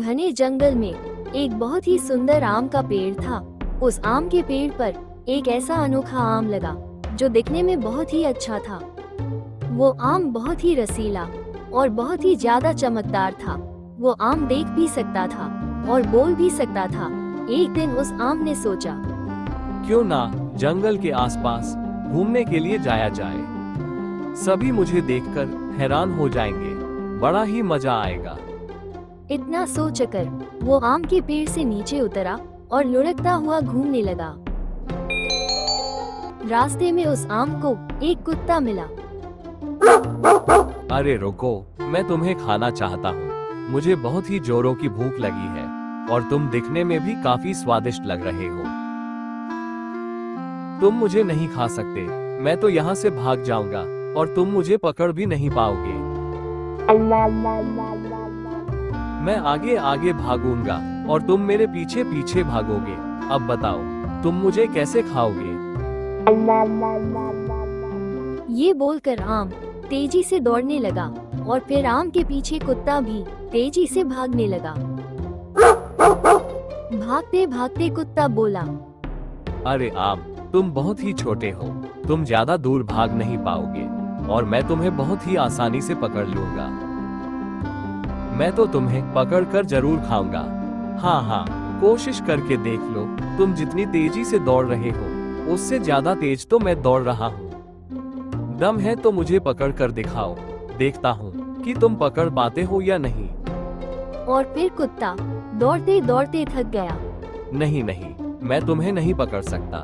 घने जंगल में एक बहुत ही सुंदर आम का पेड़ था। उस आम के पेड़ पर एक ऐसा अनोखा आम लगा जो दिखने में बहुत ही अच्छा था। वो आम बहुत ही रसीला और बहुत ही ज्यादा चमकदार था। वो आम देख भी सकता था और बोल भी सकता था। एक दिन उस आम ने सोचा, क्यों ना जंगल के आसपास घूमने के लिए जाया जाए। सभी मुझे देखकर हैरान हो जाएंगे, बड़ा ही मजा आएगा। इतना सोचकर वो आम के पेड़ से नीचे उतरा और लुढ़कता हुआ घूमने लगा। रास्ते में उस आम को एक कुत्ता मिला। अरे रुको, मैं तुम्हें खाना चाहता हूँ। मुझे बहुत ही जोरों की भूख लगी है और तुम दिखने में भी काफी स्वादिष्ट लग रहे हो। तुम मुझे नहीं खा सकते। मैं तो यहाँ से भाग जाऊंगा और तुम मुझे पकड़ भी नहीं पाओगे। मैं आगे आगे भागूंगा और तुम मेरे पीछे पीछे भागोगे। अब बताओ, तुम मुझे कैसे खाओगे? ये बोलकर आम तेजी से दौड़ने लगा और फिर आम के पीछे कुत्ता भी तेजी से भागने लगा। भागते भागते कुत्ता बोला, अरे आम, तुम बहुत ही छोटे हो। तुम ज्यादा दूर भाग नहीं पाओगे और मैं तुम्हें बहुत ही आसानी से पकड़ लूंगा। मैं तो तुम्हें पकड़कर जरूर खाऊंगा। हाँ, कोशिश करके देख लो। तुम जितनी तेजी से दौड़ रहे हो उससे ज्यादा तेज तो मैं दौड़ रहा हूँ। दम है तो मुझे पकड़ कर दिखाओ। देखता हूँ कि तुम पकड़ पाते हो या नहीं। और फिर कुत्ता दौड़ते दौड़ते थक गया। नहीं, मैं तुम्हें नहीं पकड़ सकता।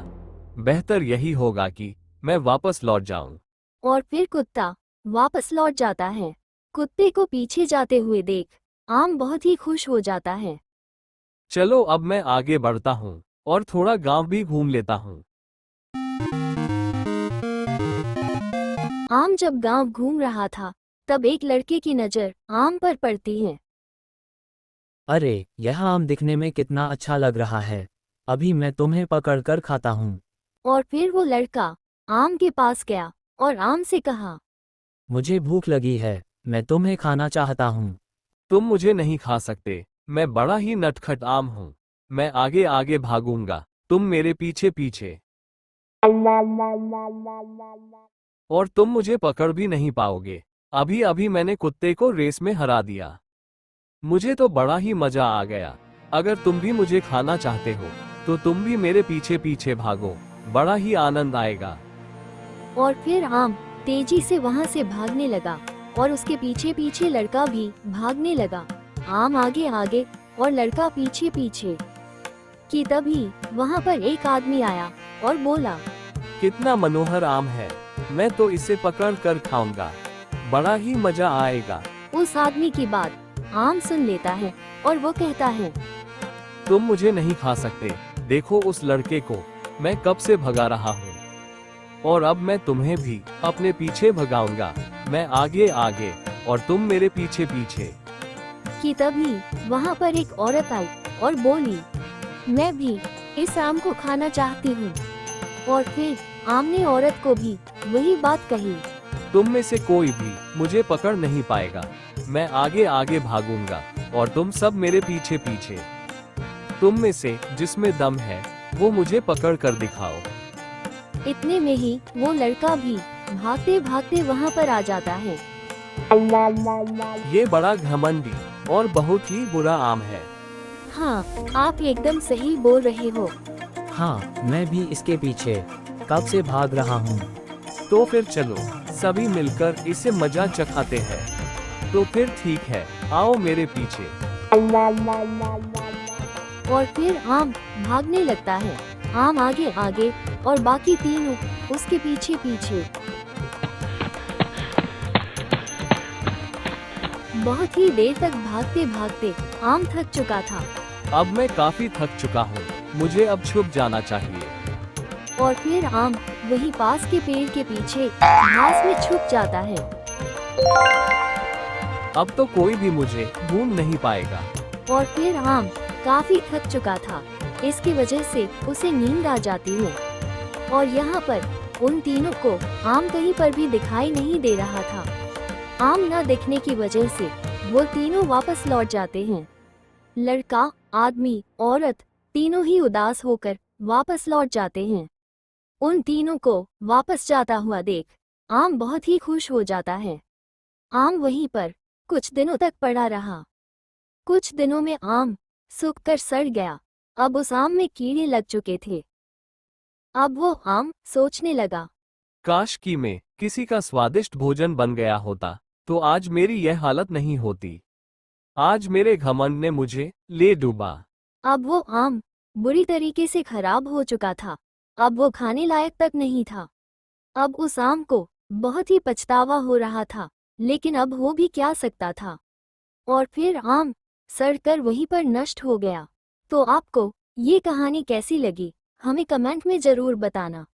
बेहतर यही होगा कि मैं वापस लौट जाऊं। और फिर कुत्ता वापस लौट जाता है। कुत्ते को पीछे जाते हुए देख आम बहुत ही खुश हो जाता है। चलो अब मैं आगे बढ़ता हूँ और थोड़ा गांव भी घूम लेता हूँ। आम जब गांव घूम रहा था तब एक लड़के की नजर आम पर पड़ती है। अरे, यह आम दिखने में कितना अच्छा लग रहा है। अभी मैं तुम्हें पकड़कर खाता हूँ। और फिर वो लड़का आम के पास गया और आम से कहा, मुझे भूख लगी है, मैं तुम्हें खाना चाहता हूँ। तुम मुझे नहीं खा सकते। मैं बड़ा ही नटखट आम हूँ। मैं आगे आगे भागूंगा, तुम मेरे पीछे पीछे। और तुम मुझे पकड़ भी नहीं पाओगे। अभी अभी मैंने कुत्ते को रेस में हरा दिया। मुझे तो बड़ा ही मजा आ गया। अगर तुम भी मुझे खाना चाहते हो तो तुम भी मेरे पीछे पीछे भागो, बड़ा ही आनंद आएगा। और फिर आम तेजी से वहां से भागने लगा और उसके पीछे पीछे लड़का भी भागने लगा। आम आगे आगे और लड़का पीछे पीछे। कि तभी वहां पर एक आदमी आया और बोला, कितना मनोहर आम है। मैं तो इसे पकड़ कर खाऊंगा, बड़ा ही मजा आएगा। उस आदमी की बात आम सुन लेता है और वो कहता है, तुम मुझे नहीं खा सकते। देखो उस लड़के को, मैं कब से भगा रहा हूँ और अब मैं तुम्हें भी अपने पीछे भगाऊंगा। मैं आगे आगे और तुम मेरे पीछे पीछे। कि तभी वहाँ पर एक औरत आई और बोली, मैं भी इस आम को खाना चाहती हूँ। और फिर आम ने औरत को भी वही बात कही। तुम में से कोई भी मुझे पकड़ नहीं पाएगा। मैं आगे आगे भागूंगा और तुम सब मेरे पीछे पीछे। तुम में से जिसमें दम है वो मुझे पकड़ कर दिखाओ। इतने में ही वो लड़का भी भागते भागते वहाँ पर आ जाता है। ये बड़ा घमंडी और बहुत ही बुरा आम है। हाँ, आप एकदम सही बोल रहे हो। हाँ, मैं भी इसके पीछे कब से भाग रहा हूँ। तो फिर चलो सभी मिलकर इसे मजा चखाते हैं। तो फिर ठीक है, आओ मेरे पीछे। और फिर आम भागने लगता है। आम आगे आगे और बाकी तीनों उसके पीछे पीछे। बहुत ही देर तक भागते भागते आम थक चुका था। अब मैं काफी थक चुका हूँ, मुझे अब छुप जाना चाहिए। और फिर आम वही पास के पेड़ के पीछे घास में छुप जाता है। अब तो कोई भी मुझे ढूंढ नहीं पाएगा। और फिर आम काफी थक चुका था, इसकी वजह से उसे नींद आ जाती है। और यहाँ पर उन तीनों को आम कहीं पर भी दिखाई नहीं दे रहा था। आम न दिखने की वजह से वो तीनों वापस लौट जाते हैं। लड़का, आदमी, औरत तीनों ही उदास होकर वापस लौट जाते हैं। उन तीनों को वापस जाता हुआ देख आम बहुत ही खुश हो जाता है। आम वहीं पर कुछ दिनों तक पड़ा रहा। कुछ दिनों में आम सूख कर सड़ गया। अब उस आम में कीड़े लग चुके थे। अब वो आम सोचने लगा, काश कि मैं किसी का स्वादिष्ट भोजन बन गया होता, तो आज मेरी यह हालत नहीं होती। आज मेरे घमंड ने मुझे ले डूबा। अब वो आम बुरी तरीके से खराब हो चुका था। अब वो खाने लायक तक नहीं था। अब उस आम को बहुत ही पछतावा हो रहा था, लेकिन अब हो भी क्या सकता था। और फिर आम सड़कर वहीं पर नष्ट हो गया। तो आपको ये कहानी कैसी लगी, हमें कमेंट में जरूर बताना।